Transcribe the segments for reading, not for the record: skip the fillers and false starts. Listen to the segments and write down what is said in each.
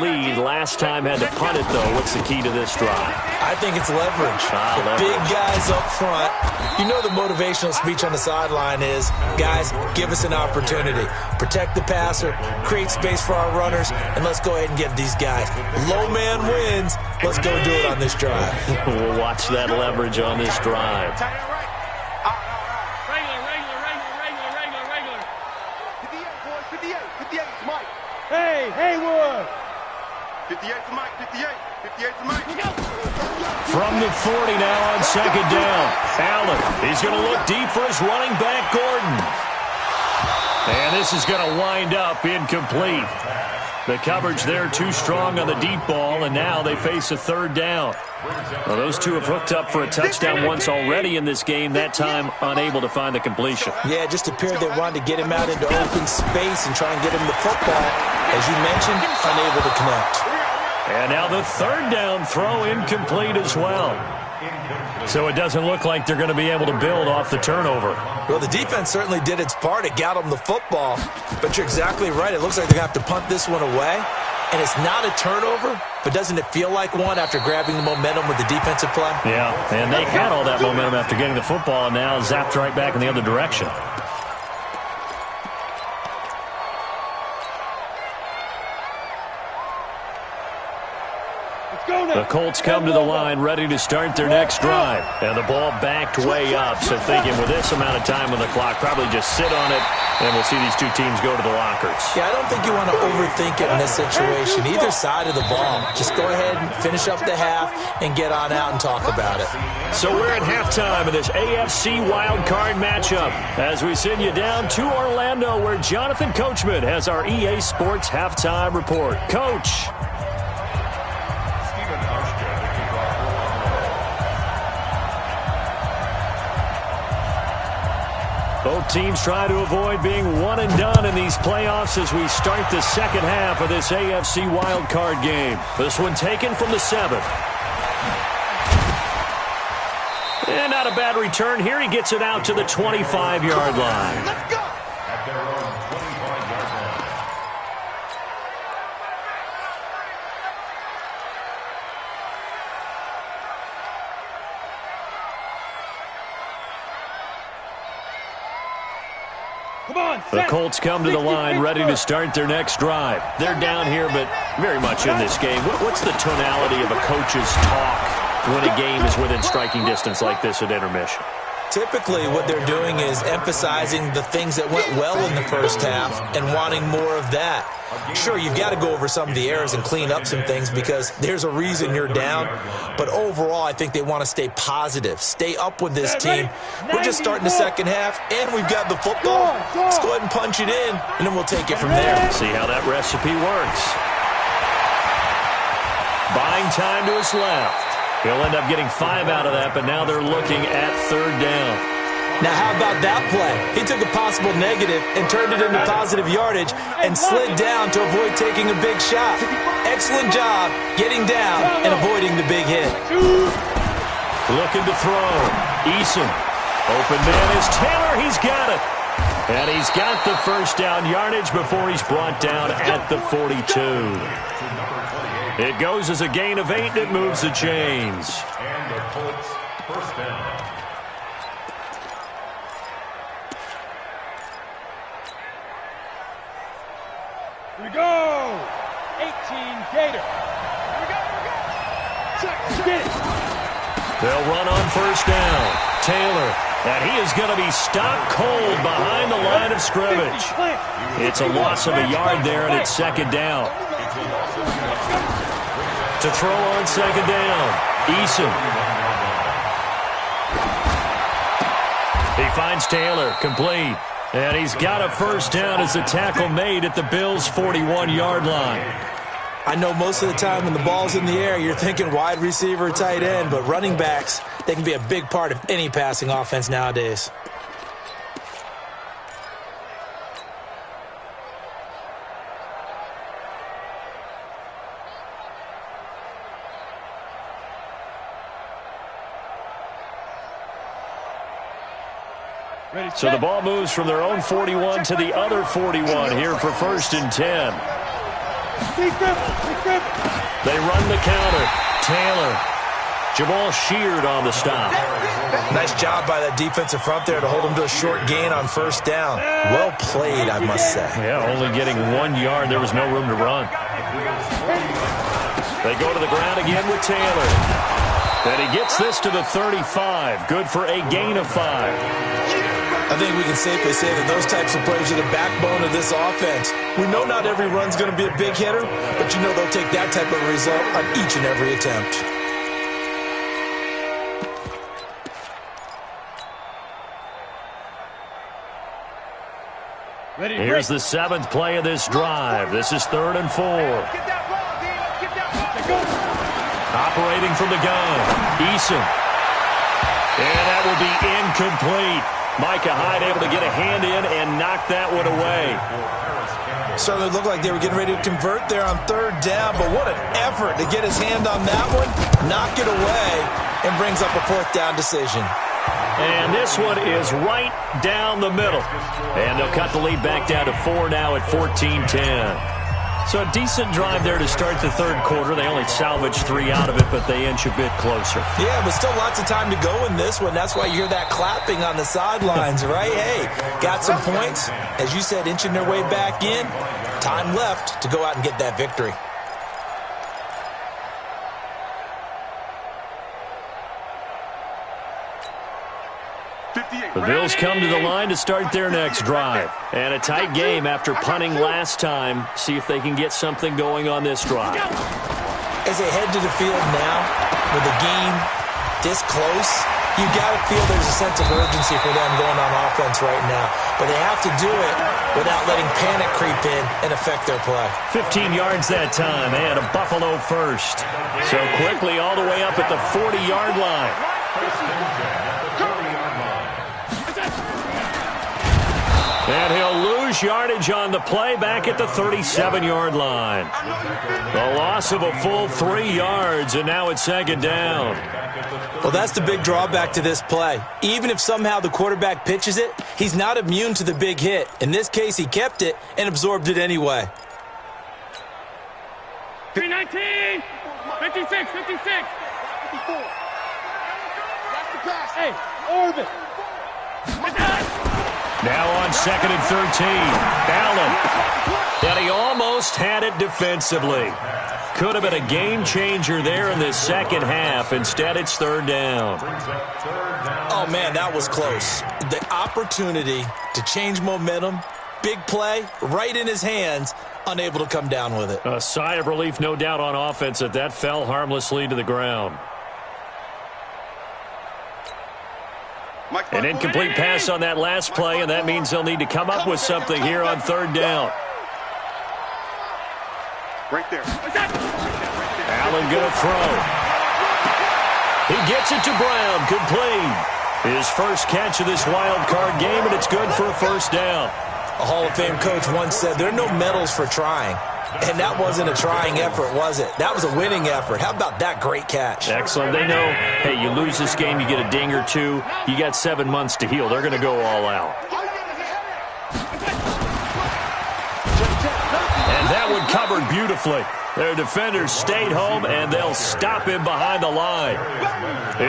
lead. Last time had to punt it, though. What's the key to this drive? I think it's leverage. The big guys up front. You know the motivational speech on the sideline is, guys, give us an opportunity. Protect the passer, create space for our runners, and let's go ahead and give these guys. Low man wins. Let's go do it on this drive. We'll watch that leverage on this drive. Regular. 58, boys, 58 for Mike. Hey, Haywood. 58 for Mike, 58 for Mike. From the 40 now on second down. Allen, he's going to look deep for his running back, Gordon. And this is going to wind up incomplete. The coverage there too strong on the deep ball, and now they face a third down. Well, those two have hooked up for a touchdown once already in this game, that time unable to find the completion. Yeah, it just appeared they wanted to get him out into open space and try and get him the football. As you mentioned, unable to connect. And now the third down throw incomplete as well. So it doesn't look like they're going to be able to build off the turnover. Well, the defense certainly did its part. It got them the football. But you're exactly right. It looks like they're going to have to punt this one away. And it's not a turnover, but doesn't it feel like one after grabbing the momentum with the defensive play? Yeah, and they had all that momentum after getting the football, and now zapped right back in the other direction. The Colts come to the line ready to start their next drive. And the ball backed way up. So thinking with this amount of time on the clock, probably just sit on it, and we'll see these two teams go to the lockers. Yeah, I don't think you want to overthink it in this situation. Either side of the ball. Just go ahead and finish up the half and get on out and talk about it. So we're at halftime of this AFC wildcard matchup as we send you down to Orlando where Jonathan Coachman has our EA Sports halftime report. Coach. Both teams try to avoid being one and done in these playoffs as we start the second half of this AFC wildcard game. This one taken from the 7. And not a bad return here. He gets it out to the 25-yard line. Let's go. The Colts come to the line ready to start their next drive. They're down here, but very much in this game. What's the tonality of a coach's talk when a game is within striking distance like this at intermission? Typically, what they're doing is emphasizing the things that went well in the first half and wanting more of that. Sure, you've got to go over some of the errors and clean up some things because there's a reason you're down. But overall, I think they want to stay positive, stay up with this team. We're just starting the second half, and we've got the football. Let's go ahead and punch it in, and then we'll take it from there. See how that recipe works. Buying time to his left. He'll end up getting 5 out of that, but now they're looking at third down. Now, how about that play? He took a possible negative and turned it into positive yardage and slid down to avoid taking a big shot. Excellent job getting down and avoiding the big hit. Looking to throw. Eason. Open man is Taylor. He's got it. And he's got the first down yardage before he's brought down at the 42. It goes as a gain of 8, and it moves the chains. And the Colts first down. Here we go. 18 Gator. Here we go. Get it. They'll run on first down. Taylor. And he is going to be stopped cold behind the line of scrimmage. It's a loss of a yard there, and it's second down. To throw on second down, Eason. He finds Taylor, complete. And he's got a first down as the tackle made at the Bills' 41-yard line. I know most of the time when the ball's in the air, you're thinking wide receiver, tight end, but running backs, they can be a big part of any passing offense nowadays. So the ball moves from their own 41 to the other 41 here for 1st and 10. They run the counter. Taylor. Jamal Sheard on the stop. Nice job by that defensive front there to hold him to a short gain on first down. Well played, I must say. Yeah, only getting 1 yard. There was no room to run. They go to the ground again with Taylor. And he gets this to the 35. Good for a gain of 5. I think we can safely say that those types of plays are the backbone of this offense. We know not every run's going to be a big hitter, but you know they'll take that type of result on each and every attempt. Here's the 7th play of this drive. This is 3rd and 4. Operating from the gun. Eason. And that will be incomplete. Micah Hyde able to get a hand in and knock that one away. Certainly looked like they were getting ready to convert there on 3rd down, but what an effort to get his hand on that one, knock it away, and brings up a 4th down decision. And this one is right down the middle. And they'll cut the lead back down to 4 now at 14-10. So a decent drive there to start the 3rd quarter. They only salvaged 3 out of it, but they inch a bit closer. Yeah, but still lots of time to go in this one. That's why you hear that clapping on the sidelines, right? Hey, got some points. As you said, inching their way back in. Time left to go out and get that victory. The Bills come to the line to start their next drive. And a tight game after punting last time. See if they can get something going on this drive. As they head to the field now, with the game this close, you got to feel there's a sense of urgency for them going on offense right now. But they have to do it without letting panic creep in and affect their play. 15 yards that time and a Buffalo first. So quickly all the way up at the 40-yard line. And he'll lose yardage on the play back at the 37-yard line. The loss of a full 3 yards, and now it's 2nd down. Well, that's the big drawback to this play. Even if somehow the quarterback pitches it, he's not immune to the big hit. In this case, he kept it and absorbed it anyway. 319, 56, 56, 54. That's the pass. Hey, Orbit. Now on 2nd and 13. Allen. And he almost had it defensively. Could have been a game changer there in the second half. Instead, it's 3rd down. Oh, man, that was close. The opportunity to change momentum, big play, right in his hands, unable to come down with it. A sigh of relief, no doubt, on offense that fell harmlessly to the ground. An incomplete pass on that last play, and that means they'll need to come up with something here on 3rd down. Right there. Allen gonna throw. He gets it to Brown, complete. His first catch of this wild card game, and it's good for a 1st down. A Hall of Fame coach once said, there are no medals for trying. And that wasn't a trying effort, was it? That was a winning effort. How about that great catch? Excellent. They know, hey, you lose this game, you get a ding or two. You got 7 months to heal. They're going to go all out. And that one covered beautifully. Their defenders stayed home, and they'll stop him behind the line.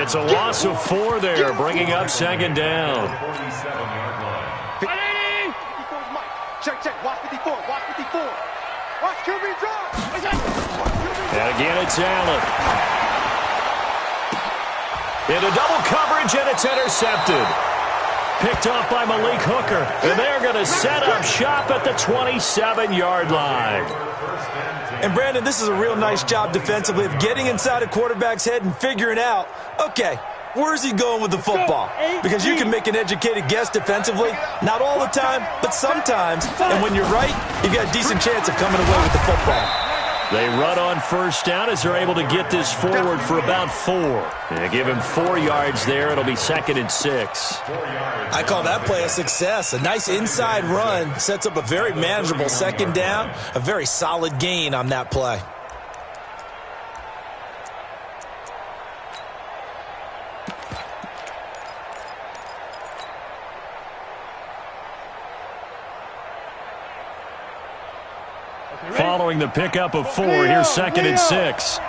It's a loss of 4 there, bringing up 2nd down. Check. Watch 54. Watch 54. Watch QB draw. And again, it's Allen. Into double coverage, and it's intercepted. Picked off by Malik Hooker. And they're going to set up shop at the 27-yard line. And, Brandon, this is a real nice job defensively of getting inside a quarterback's head and figuring out, okay, where's he going with the football? Because you can make an educated guess defensively. Not all the time, but sometimes. And when you're right, you've got a decent chance of coming away with the football. They run on 1st down as they're able to get this forward for about 4. They give him 4 yards there. It'll be 2nd and 6. I call that play a success. A nice inside run sets up a very manageable 2nd down. A very solid gain on that play. Following showing the pickup of 4. Here's 2nd and 6.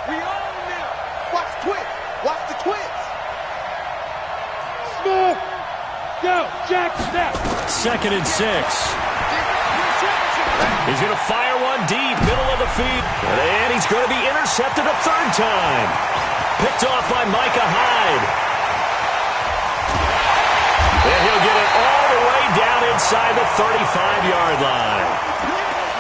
We own them. Watch twist. Watch the twist. Smooth. Go. Jack, step. 2nd and 6. He's going to fire one deep, middle of the field. And he's going to be intercepted a 3rd time. Picked off by Micah Hyde. And he'll get it all the way down inside the 35-yard line.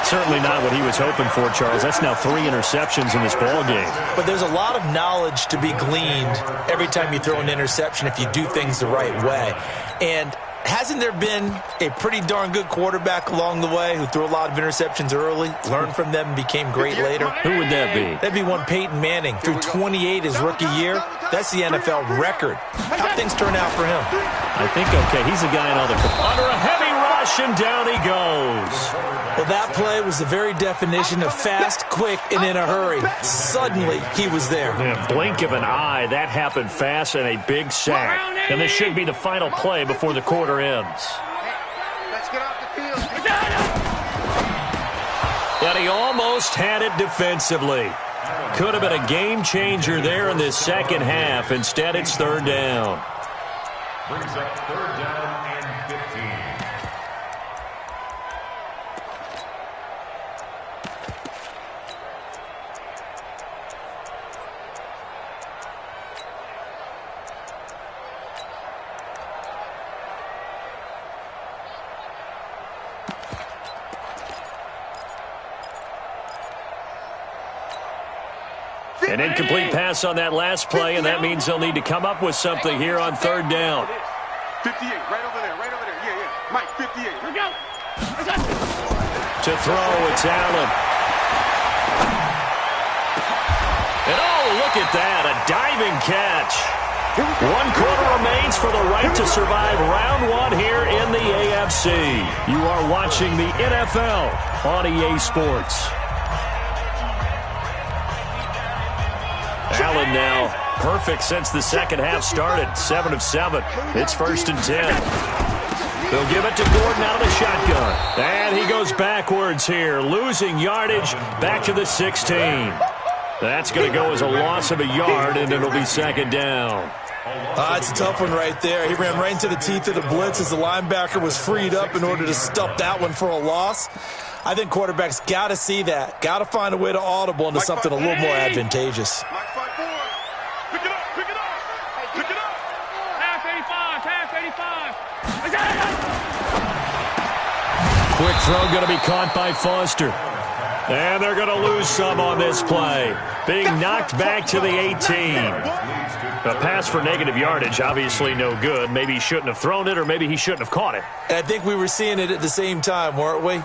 Certainly not what he was hoping for, Charles. That's now 3 interceptions in this ball game. But there's a lot of knowledge to be gleaned every time you throw an interception if you do things the right way. And hasn't there been a pretty darn good quarterback along the way who threw a lot of interceptions early, learned from them, and became great later? Who would that be? That'd be one Peyton Manning. Threw 28 his rookie year. That's the NFL record. How'd things turn out for him? I think, okay, he's a guy in all the... Under a heavy rush, and down he goes. Well, that play was the very definition of fast, quick, and in a hurry. Suddenly, he was there. Yeah, blink of an eye, that happened fast, and a big sack. And this should be the final play before the quarter ends. Let's get off the field. And he almost had it defensively. Could have been a game changer there in this second half. Instead, it's 3rd down. Brings up 3rd down and 15. An incomplete pass on that last play, and that means they'll need to come up with something here on 3rd down. 58, right over there, right over there. Yeah, yeah. Mike, 58. Here we go. To throw, it's Allen. And oh, look at that, a diving catch. 1 quarter remains for the right to survive round 1 here in the AFC. You are watching the NFL on EA Sports. Allen now perfect since the second half started. 7 of 7. It's 1st and 10. They'll give it to Gordon out of the shotgun. And he goes backwards here, losing yardage back to the 16. That's going to go as a loss of a yard, and it'll be 2nd down. It's a tough one right there. He ran right into the teeth of the blitz as the linebacker was freed up in order to stuff that one for a loss. I think quarterbacks got to see that. Got to find a way to audible into something a little more advantageous. Mike 5-4. Pick it up, pick it up. Pick it up. Half 85, half 85. Quick throw going to be caught by Foster. And they're going to lose some on this play. Being knocked back to the 18. A pass for negative yardage, obviously no good. Maybe he shouldn't have thrown it, or maybe he shouldn't have caught it. And I think we were seeing it at the same time, weren't we?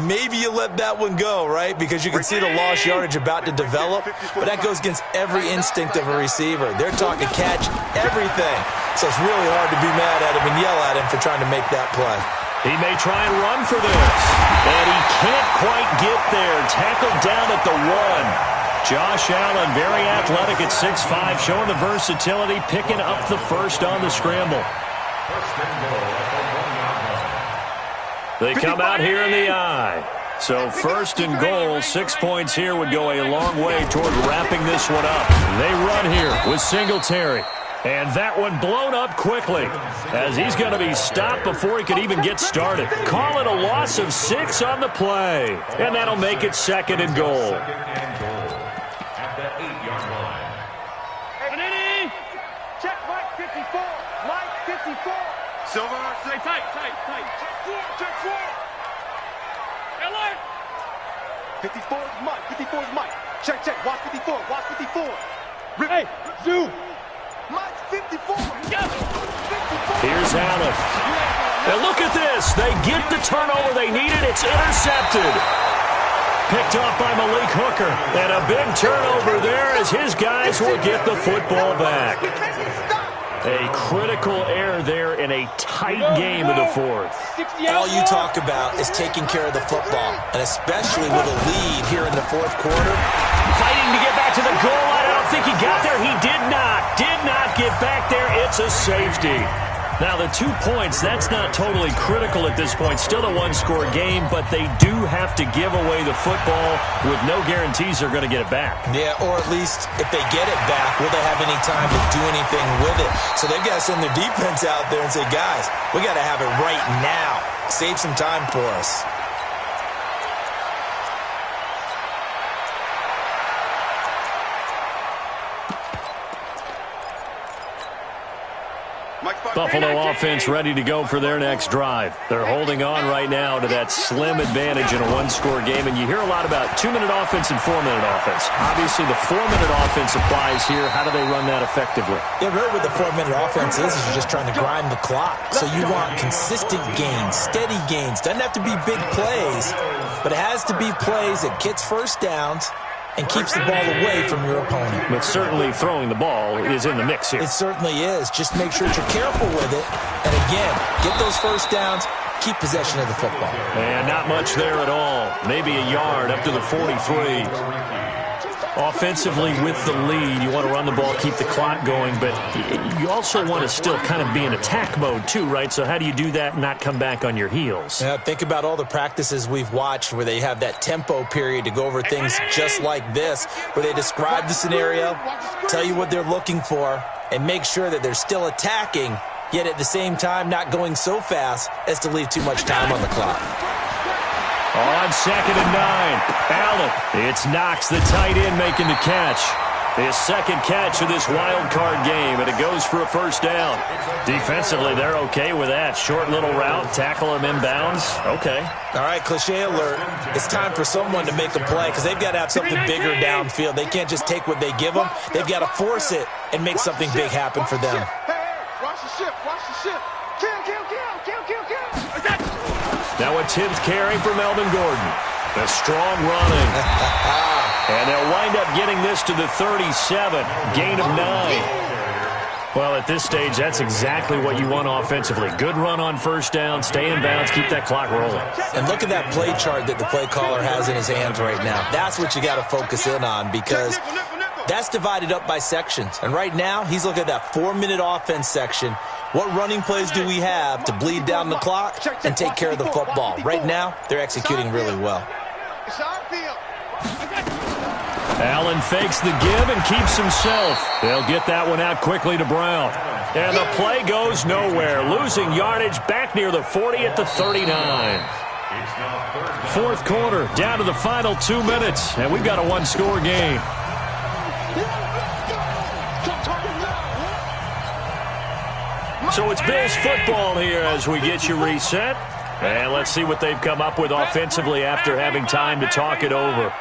Maybe you let that one go, right? Because you can see the lost yardage about to develop. But that goes against every instinct of a receiver. They're talking catch, everything. So it's really hard to be mad at him and yell at him for trying to make that play. He may try and run for this. And he can't quite get there. Tackled down at the 1. Josh Allen, very athletic at 6'5", showing the versatility, picking up the 1st on the scramble. They come out here in the eye. So 1st and goal, 6 points here would go a long way toward wrapping this one up. They run here with Singletary. And that one blown up quickly as he's going to be stopped before he could even get started. Call it a loss of 6 on the play. And that'll make it 2nd and goal. At the 8-yard line. Hey, check Mike 54. Mike 54. Silver, Tight, tight. check 4. Alert. 54 is Mike. 54 is Mike. Check. Watch 54. Watch 54. Rip. Hey, zoom. Mike 54. Go. 54. Here's Allen. And look at this. They get the turnover they needed. It's intercepted. Picked off by Malik Hooker. And a big turnover there as his guys will get the football back. A critical error there in a tight game in the 4th. All you talk about is taking care of the football, and especially with a lead here in the 4th quarter. Fighting to get back to the goal line. I don't think he got there. He did not get back there. It's a safety. Now, the 2 points, that's not totally critical at this point. Still a one-score game, but they do have to give away the football with no guarantees they're going to get it back. Yeah, or at least if they get it back, will they have any time to do anything with it? So they've got to send their defense out there and say, guys, we got to have it right now. Save some time for us. Buffalo offense ready to go for their next drive. They're holding on right now to that slim advantage in a one-score game, and you hear a lot about 2-minute offense and 4-minute offense. Obviously, the 4-minute offense applies here. How do they run that effectively? Yeah, really what the 4-minute offense is you're just trying to grind the clock. So you want consistent gains, steady gains. Doesn't have to be big plays, but it has to be plays that gets first downs and keeps the ball away from your opponent. But certainly throwing the ball is in the mix here. It certainly is. Just make sure that you're careful with it. And again, get those first downs, keep possession of the football. And not much there at all. Maybe a yard up to the 43. Offensively with the lead, you want to run the ball, keep the clock going, but you also want to still kind of be in attack mode too, right? So how do you do that and not come back on your heels? Yeah, think about all the practices we've watched where they have that tempo period to go over things just like this, where they describe the scenario, tell you what they're looking for, and make sure that they're still attacking, yet at the same time not going so fast as to leave too much time on the clock. On 2nd and 9, Allen. It's Knox, the tight end, making the catch. His second catch of this wild card game, and it goes for a first down. Defensively, they're okay with that. Short little route, tackle him inbounds. Okay. All right, cliche alert. It's time for someone to make a play because they've got to have something bigger downfield. They can't just take what they give them. They've got to force it and make something big happen for them. Watch the ship, watch the ship. Kill. Now a 10th carry for Melvin Gordon. The strong running. And they'll wind up getting this to the 37. Gain of 9. Well, at this stage, that's exactly what you want offensively. Good run on first down, stay in bounds, keep that clock rolling. And look at that play chart that the play caller has in his hands right now. That's what you got to focus in on because that's divided up by sections. And right now, he's looking at that 4-minute offense section. What running plays do we have to bleed down the clock and take care of the football? Right now, they're executing really well. Allen fakes the give and keeps himself. They'll get that one out quickly to Brown. And the play goes nowhere. Losing yardage back near the 40 at the 39. Fourth quarter, down to the final 2 minutes. And we've got a one-score game. So it's Bills football here as we get you reset. And let's see what they've come up with offensively after having time to talk it over.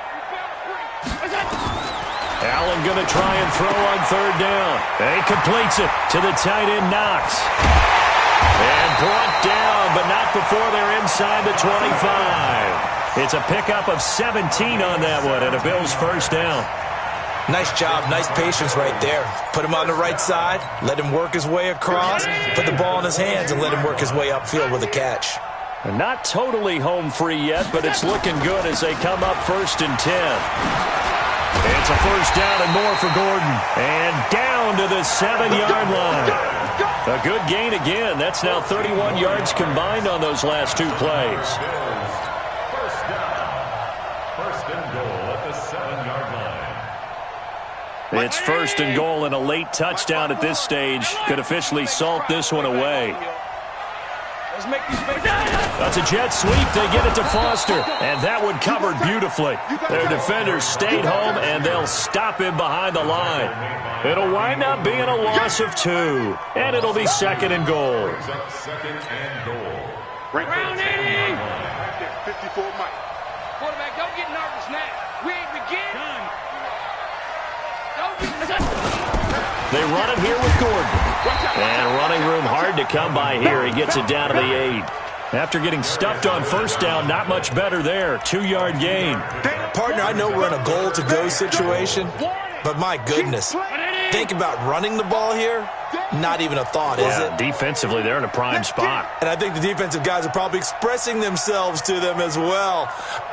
Allen going to try and throw on third down. And he completes it to the tight end, Knox. And brought down, but not before they're inside the 25. It's a pickup of 17 on that one and a Bills first down. Nice job, nice patience right there. Put him on the right side, let him work his way across, put the ball in his hands, and let him work his way upfield with a catch. And not totally home free yet, but it's looking good as they come up 1st and 10. It's a first down and more for Gordon. And down to the 7-yard line. A good gain again. That's now 31 yards combined on those last 2 plays. First down. First and goal at the 7-yard line. It's 1st and goal, and a late touchdown at this stage could officially salt this one away. That's a jet sweep. They get it to Foster, and that one covered beautifully. Their defenders stayed home, and they'll stop him behind the line. It'll wind up being a loss of 2, and it'll be 2nd and goal. Second and goal. Brownie! 54 Mike. Quarterback, don't get nervous now. We ain't beginning. They run it here with Gordon. And running room hard to come by here. He gets it down to the 8. After getting stuffed on first down, not much better there. 2-yard gain. Partner, I know we're in a goal-to-go situation, but my goodness. Think about running the ball here. Not even a thought, is it? Defensively, they're in a prime spot. And I think the defensive guys are probably expressing themselves to them as well.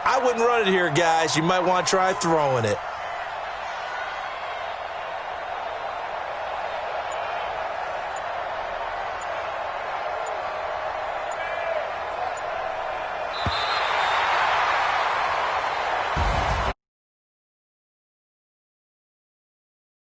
I wouldn't run it here, guys. You might want to try throwing it.